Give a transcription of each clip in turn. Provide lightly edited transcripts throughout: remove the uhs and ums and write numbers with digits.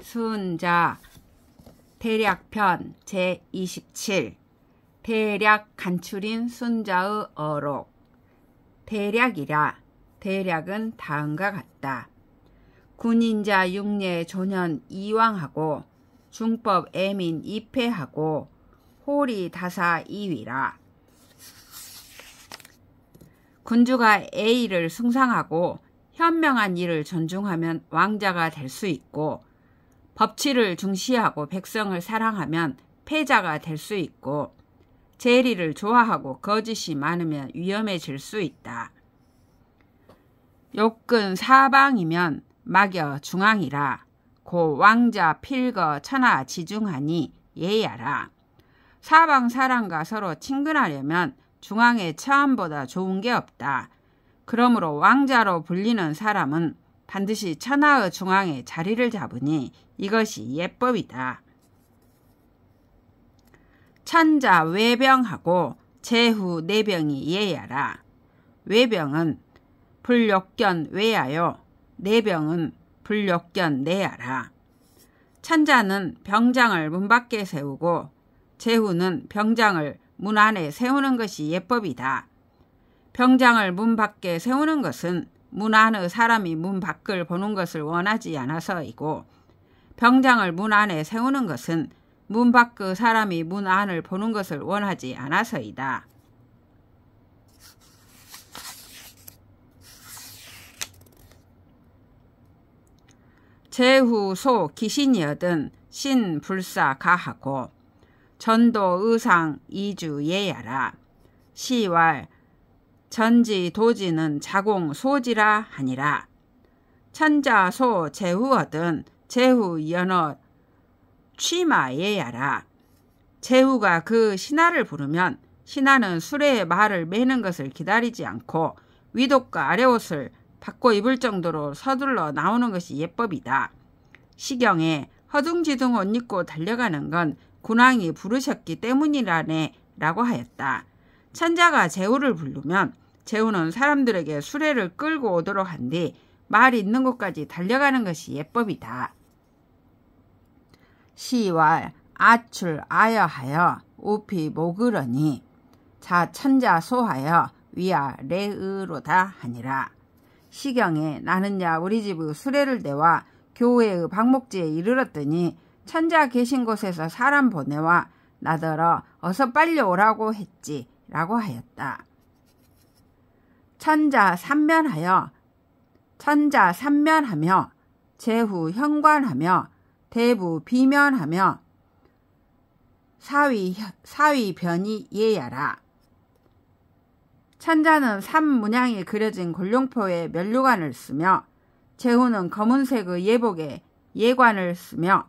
순자 대략편 제27 대략 간추린 순자의 어록. 대략이라 대략은 다음과 같다. 군인자 육례 조년 이왕하고 중법 애민 이패하고 호리 다사 이위라. 군주가 A를 숭상하고 현명한 이를 존중하면 왕자가 될 수 있고, 법치를 중시하고 백성을 사랑하면 패자가 될 수 있고, 재리를 좋아하고 거짓이 많으면 위험해질 수 있다. 욕근 사방이면 막여 중앙이라. 고 왕자 필거 천하 지중하니 예야라. 사방 사람과 서로 친근하려면 중앙의 처함보다 좋은 게 없다. 그러므로 왕자로 불리는 사람은 반드시 천하의 중앙에 자리를 잡으니 이것이 예법이다. 천자 외병하고 제후 내병이 예야라. 외병은 불욕견 외야요, 내병은 불욕견 내야라. 천자는 병장을 문 밖에 세우고 제후는 병장을 문 안에 세우는 것이 예법이다. 병장을 문 밖에 세우는 것은 문 안의 사람이 문 밖을 보는 것을 원하지 않아서이고, 병장을 문 안에 세우는 것은 문 밖의 사람이 문 안을 보는 것을 원하지 않아서이다. 제후 소 기신이여든 신 불사 가하고 전도 의상 이주 예야라. 시왈 전지 도지는 자공 소지라 하니라. 천자 소 제후어든 제후 연어 취마 예야라. 제후가 그 신하를 부르면 신하는 수레에 말을 매는 것을 기다리지 않고 위독과 아래옷을 받고 입을 정도로 서둘러 나오는 것이 예법이다. 시경에 허둥지둥 옷 입고 달려가는 건 군왕이 부르셨기 때문이라네 라고 하였다. 천자가 제후를 부르면 제후는 사람들에게 수레를 끌고 오도록 한 뒤 말 있는 곳까지 달려가는 것이 예법이다. 시왈 아출 아여하여 우피 모그러니 자 천자 소하여 위아 레의로다 하니라. 시경에 나는야 우리 집의 수레를 대와 교회의 방목지에 이르렀더니 천자 계신 곳에서 사람 보내와 나더러 어서 빨리 오라고 했지 라고 하였다. 천자 삼면하며 제후 현관하며 대부 비면하며 사위 변이 예야라. 천자는 삼문양이 그려진 골룡표에 면류관을 쓰며 제후는 검은색의 예복에 예관을 쓰며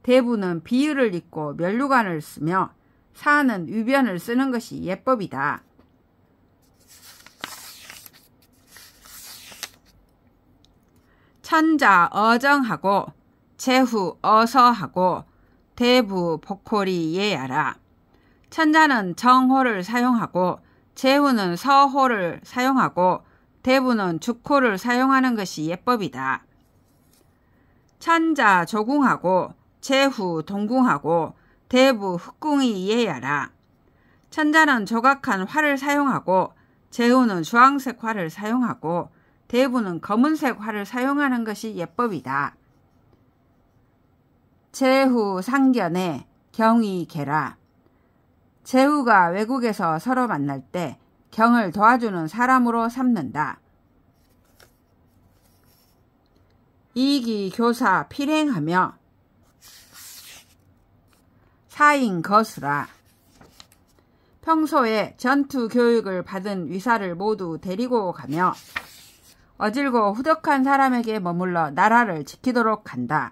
대부는 비을을 입고 면류관을 쓰며 사는 위변을 쓰는 것이 예법이다. 천자 어정하고 제후 어서하고 대부 복홀이 예야라. 천자는 정호를 사용하고 제후는 서호를 사용하고 대부는 죽호를 사용하는 것이 예법이다. 천자 조궁하고 제후 동궁하고 대부 흑궁이 예야라. 천자는 조각한 활을 사용하고 제후는 주황색 활을 사용하고 대부는 검은색 활을 사용하는 것이 예법이다. 제후 상견에 경이 계라. 제후가 외국에서 서로 만날 때 경을 도와주는 사람으로 삼는다. 이기 교사 필행하며 사인 거수라. 평소에 전투 교육을 받은 위사를 모두 데리고 가며 어질고 후덕한 사람에게 머물러 나라를 지키도록 한다.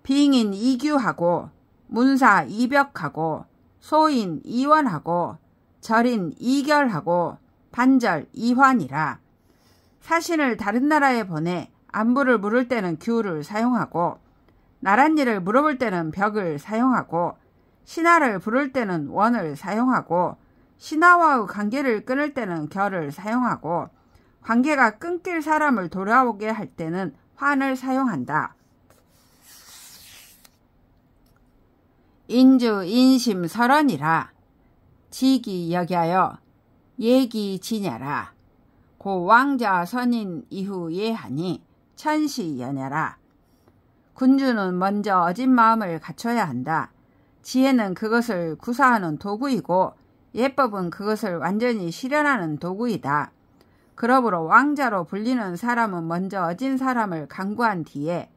빙인 이규하고 문사 이벽하고 소인 이원하고 절인 이결하고 반절 이환이라. 사신을 다른 나라에 보내 안부를 물을 때는 규를 사용하고 나랏일을 물어볼 때는 벽을 사용하고 신하를 부를 때는 원을 사용하고 신하와의 관계를 끊을 때는 결을 사용하고 관계가 끊길 사람을 돌아오게 할 때는 환을 사용한다. 인주 인심설언이라 지기 여기하여 예기 지냐라. 고 왕자 선인 이후 예하니 천시 연야라. 군주는 먼저 어진 마음을 갖춰야 한다. 지혜는 그것을 구사하는 도구이고 예법은 그것을 완전히 실현하는 도구이다. 그러므로 왕자로 불리는 사람은 먼저 어진 사람을 간구한 뒤에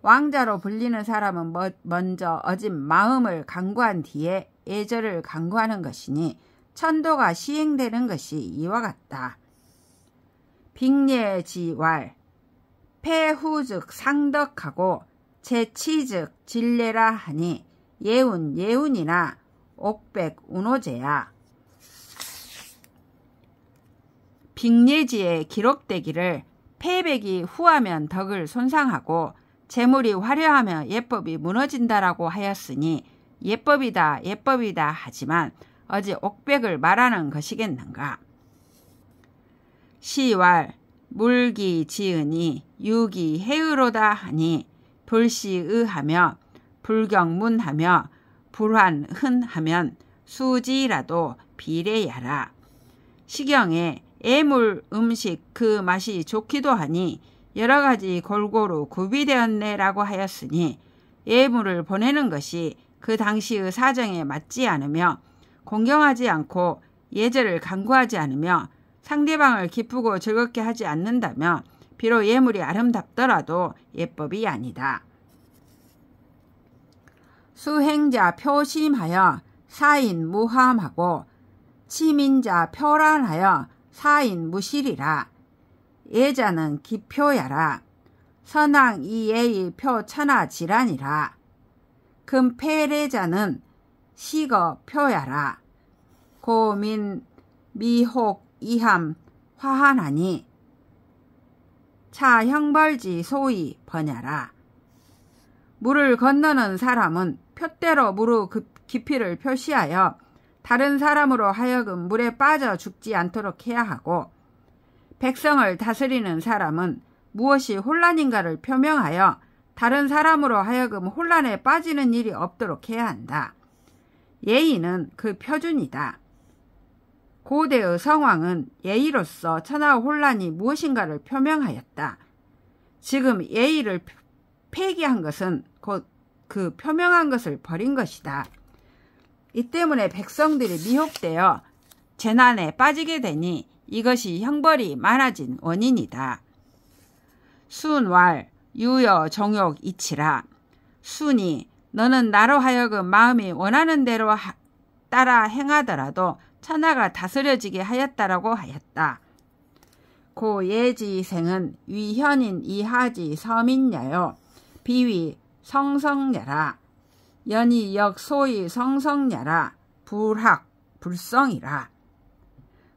왕자로 불리는 사람은 먼저 어진 마음을 간구한 뒤에 예절을 간구하는 것이니 천도가 시행되는 것이 이와 같다. 빅예지왈 폐후즉 상덕하고 제치즉 진례라 하니 예운이나 옥백 운호제야. 빅예지에 기록되기를 패백이 후하면 덕을 손상하고 재물이 화려하면 예법이 무너진다라고 하였으니 예법이다 하지만 어찌 옥백을 말하는 것이겠는가. 시왈 물기 지으니 유기 해의로다 하니 불시의하며 불경문하며 불환흔하면 수지라도 비례야라. 시경에 애물 음식 그 맛이 좋기도 하니 여러가지 골고루 구비되었네 라고 하였으니 예물을 보내는 것이 그 당시의 사정에 맞지 않으며 공경하지 않고 예절을 간구하지 않으며 상대방을 기쁘고 즐겁게 하지 않는다면 비록 예물이 아름답더라도 예법이 아니다. 수행자 표심하여 사인 무함하고 치민자 표란하여 사인 무실이라. 예자는 기표야라. 선왕 이예의 표천하 질환이라. 금패례자는 시거 표야라. 고민 미혹 이함 화한하니 차 형벌지 소위 번야라. 물을 건너는 사람은 표대로 물의 깊이를 표시하여 다른 사람으로 하여금 물에 빠져 죽지 않도록 해야 하고, 백성을 다스리는 사람은 무엇이 혼란인가를 표명하여 다른 사람으로 하여금 혼란에 빠지는 일이 없도록 해야 한다. 예의는 그 표준이다. 고대의 성왕은 예의로서 천하 혼란이 무엇인가를 표명하였다. 지금 예의를 폐기한 것은 곧 그 표명한 것을 버린 것이다. 이 때문에 백성들이 미혹되어 재난에 빠지게 되니 이것이 형벌이 많아진 원인이다. 순왈 유여 정욕 이치라. 순이 너는 나로 하여금 마음이 원하는 대로 따라 행하더라도 천하가 다스려지게 하였다라고 하였다. 고 예지생은 위현인 이하지 서민야요 비위 성성야라. 연이 역소이 성성야라. 불학 불성이라.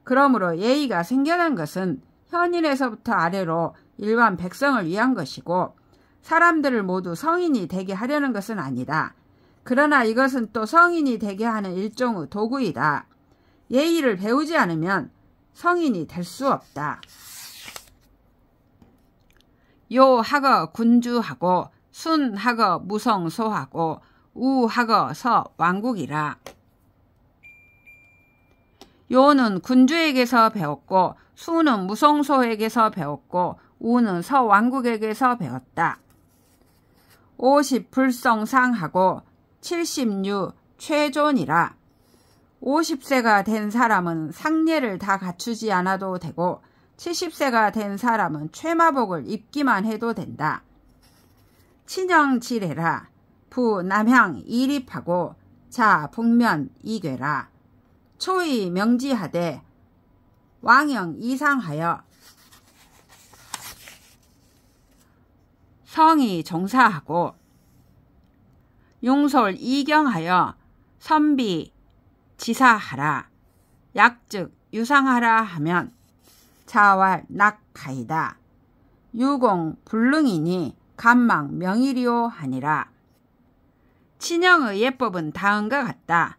그러므로 예의가 생겨난 것은 현인에서부터 아래로 일반 백성을 위한 것이고 사람들을 모두 성인이 되게 하려는 것은 아니다. 그러나 이것은 또 성인이 되게 하는 일종의 도구이다. 예의를 배우지 않으면 성인이 될 수 없다. 요하거 군주하고 순하거 무성소하고 우하거 서 왕국이라. 요는 군주에게서 배웠고 수는 무성소에게서 배웠고 우는 서왕국에게서 배웠다. 50 불성상하고 76 최존이라. 50세가 된 사람은 상례를 다 갖추지 않아도 되고 70세가 된 사람은 최마복을 입기만 해도 된다. 친형지례라. 부 남향 이립하고 자 북면 이괴라. 초이 명지하되 왕영 이상하여 성이 종사하고 용솔 이경하여 선비 지사하라. 약즉 유상하라 하면 자왈 낙가이다. 유공 불능이니 간망 명일이요 하니라. 친형의 예법은 다음과 같다.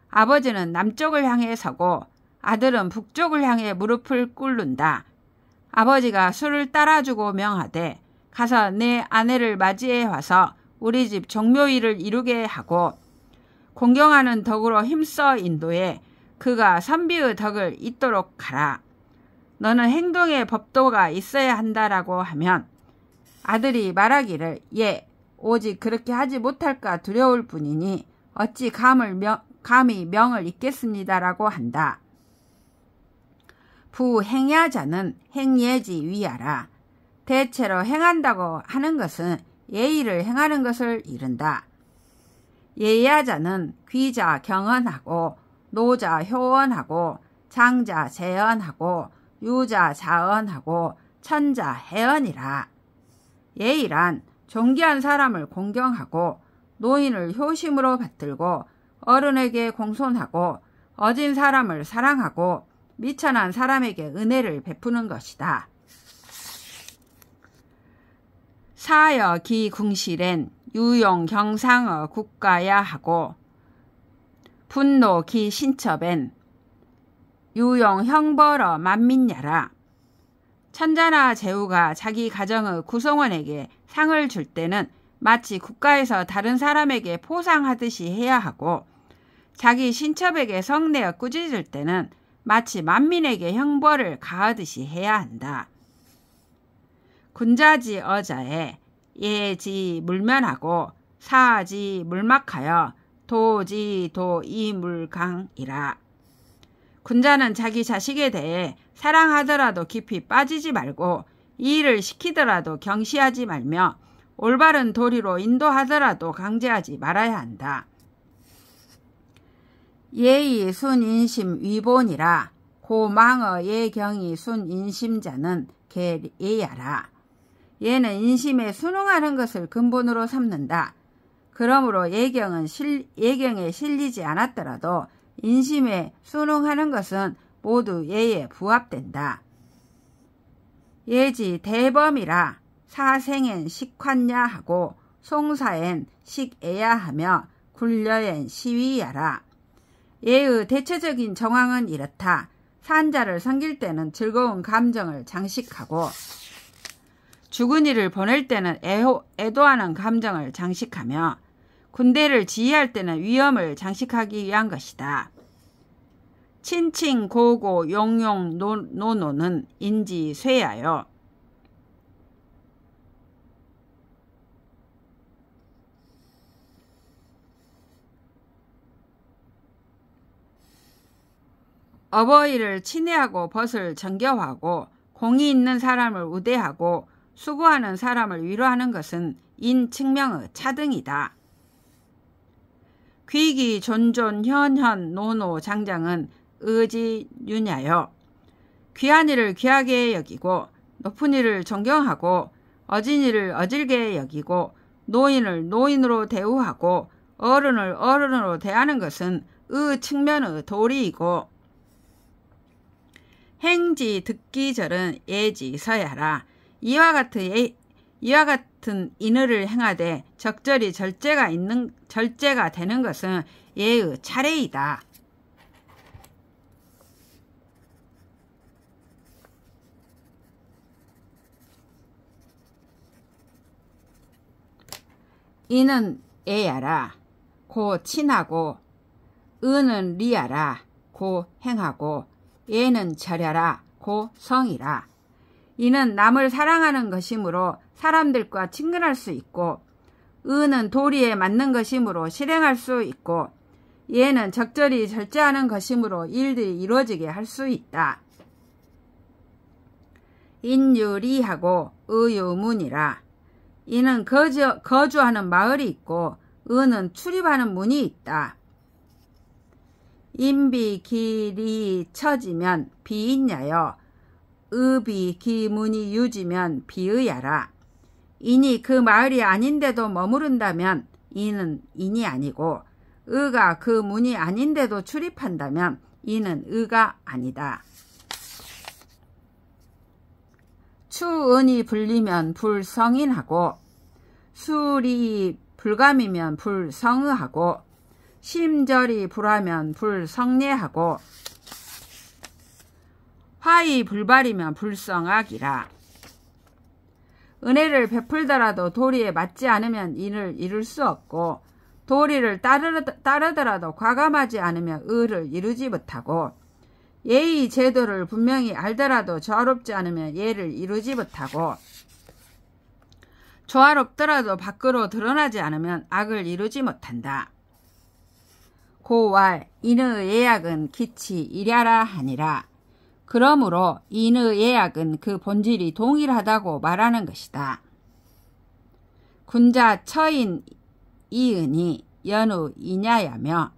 아버지는 남쪽을 향해 서고 아들은 북쪽을 향해 무릎을 꿇는다. 아버지가 술을 따라주고 명하되 가서 내 아내를 맞이해 와서 우리 집 종묘일을 이루게 하고 공경하는 덕으로 힘써 인도해 그가 선비의 덕을 잇도록 하라. 너는 행동에 법도가 있어야 한다라고 하면 아들이 말하기를 예, 오직 그렇게 하지 못할까 두려울 뿐이니 어찌 감히 명을 잇겠습니다라고 한다. 부행야자는 행예지 위하라. 대체로 행한다고 하는 것은 예의를 행하는 것을 이른다. 예야자는 귀자 경언하고 노자 효언하고 장자 재언하고 유자 자언하고 천자 해언이라. 예의란 존귀한 사람을 공경하고 노인을 효심으로 받들고 어른에게 공손하고 어진 사람을 사랑하고 미천한 사람에게 은혜를 베푸는 것이다. 사여 기궁실엔 유용 경상어 국가야 하고 분노 기 신첩엔 유용 형벌어 만민야라. 천자나 제후가 자기 가정의 구성원에게 상을 줄 때는 마치 국가에서 다른 사람에게 포상하듯이 해야 하고 자기 신첩에게 성내어 꾸짖을 때는 마치 만민에게 형벌을 가하듯이 해야 한다. 군자지 어자에 예지 물면하고 사지 물막하여 도지 도이물강이라. 군자는 자기 자식에 대해 사랑하더라도 깊이 빠지지 말고 이의를 시키더라도 경시하지 말며 올바른 도리로 인도하더라도 강제하지 말아야 한다. 예의 순인심 위본이라. 고망어 예경이 순인심자는 개예야라. 얘는 인심에 순응하는 것을 근본으로 삼는다. 그러므로 예경에 실리지 않았더라도 인심에 순응하는 것은 모두 예에 부합된다. 예지 대범이라. 사생엔 식환야 하고 송사엔 식애야 하며 굴려엔 시위야라. 예의 대체적인 정황은 이렇다. 산자를 섬길 때는 즐거운 감정을 장식하고 죽은 이를 보낼 때는 애도하는 감정을 장식하며 군대를 지휘할 때는 위엄을 장식하기 위한 것이다. 친칭 고고 용용 노노는 인지 쇠야요. 어버이를 친애하고 벗을 정겨하고 공이 있는 사람을 우대하고 수고하는 사람을 위로하는 것은 인 측명의 차등이다. 귀기 존존 현현 노노 장장은 의지유냐여. 귀한 이를 귀하게 여기고 높은 이를 존경하고 어진 이를 어질게 여기고 노인을 노인으로 대우하고 어른을 어른으로 대하는 것은 의 측면의 도리이고 행지 듣기절은 예지 서야라. 이와 같은 인의를 행하되 적절히 절제가 되는 것은 예의 차례이다. 이는 애야라. 고 친하고 은은 리야라. 고 행하고 예는 절야라. 고 성이라. 이는 남을 사랑하는 것이므로 사람들과 친근할 수 있고 은은 도리에 맞는 것이므로 실행할 수 있고 예는 적절히 절제하는 것이므로 일들이 이루어지게 할 수 있다. 인유리하고 의유문이라. 이는 거주하는 마을이 있고 은은 출입하는 문이 있다. 인비 길이 처지면 비인야여. 의비 기문이 유지면 비의야라. 인이 그 마을이 아닌데도 머무른다면 이는 인이 아니고 의가 그 문이 아닌데도 출입한다면 이는 의가 아니다. 추은이 불리면 불성인하고 술이 불감이면 불성의하고 심절이 불하면 불성례하고 화이 불발이면 불성악이라. 은혜를 베풀더라도 도리에 맞지 않으면 이를 이룰 수 없고, 도리를 따르더라도 과감하지 않으면 의를 이루지 못하고, 예의 제도를 분명히 알더라도 조화롭지 않으면 예를 이루지 못하고, 조화롭더라도 밖으로 드러나지 않으면 악을 이루지 못한다. 고왈 인의 예약은 기치 이랴라 하니라. 그러므로 인의 예약은 그 본질이 동일하다고 말하는 것이다. 군자 처인 이은이 연우 이냐야며,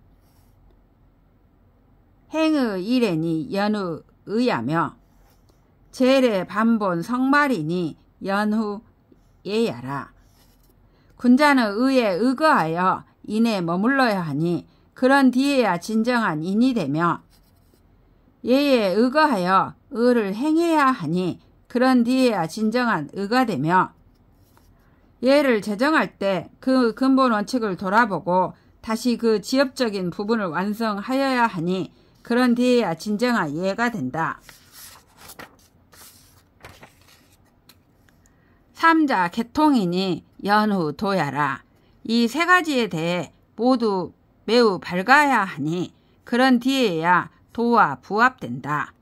행의 일행이 연우 의야며, 제례 반본 성말이니 연후 예야라. 군자는 의에 의거하여 인에 머물러야 하니 그런 뒤에야 진정한 인이 되며, 예에 의거하여 의를 행해야 하니 그런 뒤에야 진정한 의가 되며, 예를 제정할 때 그 근본 원칙을 돌아보고 다시 그 지엽적인 부분을 완성하여야 하니 그런 뒤에야 진정한 예가 된다. 3자 개통이니 연후 도야라. 이 세 가지에 대해 모두 매우 밝아야 하니 그런 뒤에야 도와 부합된다.